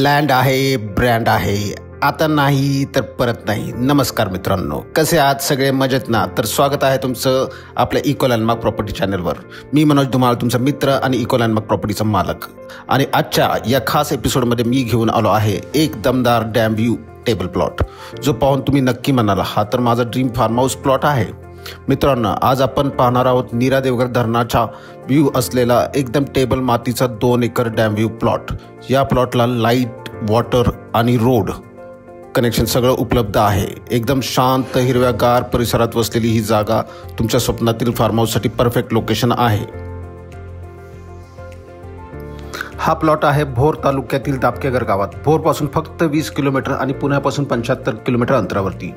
Land आहे, brand आहे, आता नाही तर परत नाही। नमस्कार मित्रांनो, कसे आहात सगळे? मजेत ना? तर स्वागत आहे तुमचं आपल्या इको लँडमार्क प्रॉपर्टी चॅनलवर। मी मनोज धुमाळ, तुमचा मित्र आणि इको लँडमार्क प्रॉपर्टीचा मालक। आणि आजच्या या खास एपिसोडमध्ये मी घेऊन आलो आहे एक दमदार डॅम व्ह्यू टेबल प्लॉट, जो पाहून तुम्ही नक्की म्हणाल हा तर माझा ड्रीम फार्म हाऊस प्लॉट आहे। मित्रांनो, आज आपण पाहणार आहोत नीरा देवघर धरणाचा व्ह्यू असलेला एकदम टेबल मातीचा 2 एकर डॅम व्ह्यू प्लॉट। या प्लॉटला लाईट, वॉटर आणि रोड कनेक्शन सगळं उपलब्ध आहे। एकदम शांत हिरव्यागार परिसरात वसलेली ही जागा तुमच्या स्वप्नातील फार्म हाऊससाठी परफेक्ट लोकेशन आहे। हा प्लॉट आहे भोर तालुक्यातील दापकेघर गावात। भोरपासून फक्त 20 किलोमीटर आणि पुण्यापासून 75 किलोमीटर अंतरावरती।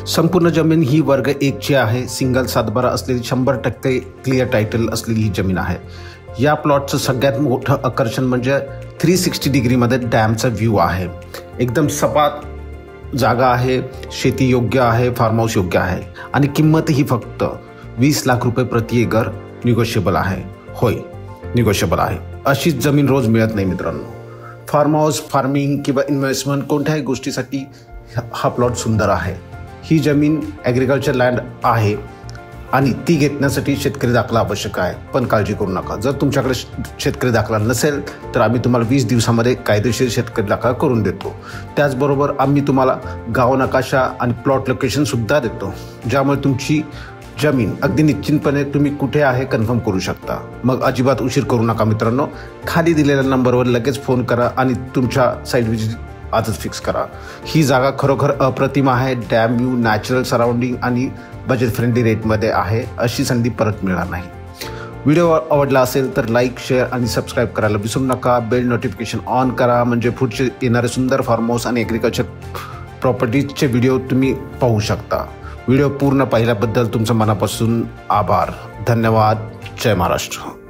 संपूर्ण जमीन ही वर्ग 1 ची आहे। सिंगल सातबारा असलेली 100% क्लिअर टायटल असलेली ही जमीन आहे। या प्लॉटचं सगळ्यात मोठं आकर्षण म्हणजे 360 डिग्रीमध्ये डॅमचा व्ह्यू आहे। एकदम सपाट जागा आहे, शेती योग्य आहे, फार्म हाऊस योग्य आहे आणि किंमत ही फक्त 20 लाख रुपये प्रति एकर निगोशिएबल आहे। होय, निगोशिएबल आहे। अशीच जमीन रोज मिळत नाही मित्रांनो। फार्म हाऊस, फार्मिंग किंवा इन्व्हेस्टमेंट कोणत्याही गोष्टीसाठी हा प्लॉट सुंदर आहे। ही जमीन ॲग्रिकल्चर लँड आहे आणि ती घेण्यासाठी शेतकरी दाखला आवश्यक आहे। पण काळजी करू नका, जर तुमच्याकडे शेतकरी दाखला नसेल तर आम्ही तुम्हाला 20 दिवसामध्ये कायदेशीर शेतकरी दाखला करून देतो। त्याचबरोबर आम्ही तुम्हाला गाव नकाशा आणि प्लॉट लोकेशनसुद्धा देतो, ज्यामुळे तुमची जमीन अगदी निश्चितपणे तुम्ही कुठे आहे कन्फर्म करू शकता। मग अजिबात उशीर करू नका मित्रांनो, खाली दिलेल्या नंबरवर लगेच फोन करा आणि तुमच्या साईट व्हिजिट आजच फिक्स करा। ही जागा खरोखर अप्रतिम आहे। डॅम व्ह्यू, नॅचरल सराउंडिंग आणि बजेट फ्रेंडली रेटमध्ये आहे। अशी संधी परत मिळणार नाही। व्हिडिओ आवडला असेल तर लाईक, शेअर आणि सबस्क्राईब करायला विसरू नका। बेल नोटिफिकेशन ऑन करा, म्हणजे पुढचे येणारे सुंदर फार्म हाऊस आणि ॲग्रिकल्चर प्रॉपर्टीजचे व्हिडिओ तुम्ही पाहू शकता। व्हिडिओ पूर्ण पाहिल्याबद्दल तुमचं मनापासून आभार। धन्यवाद। जय महाराष्ट्र।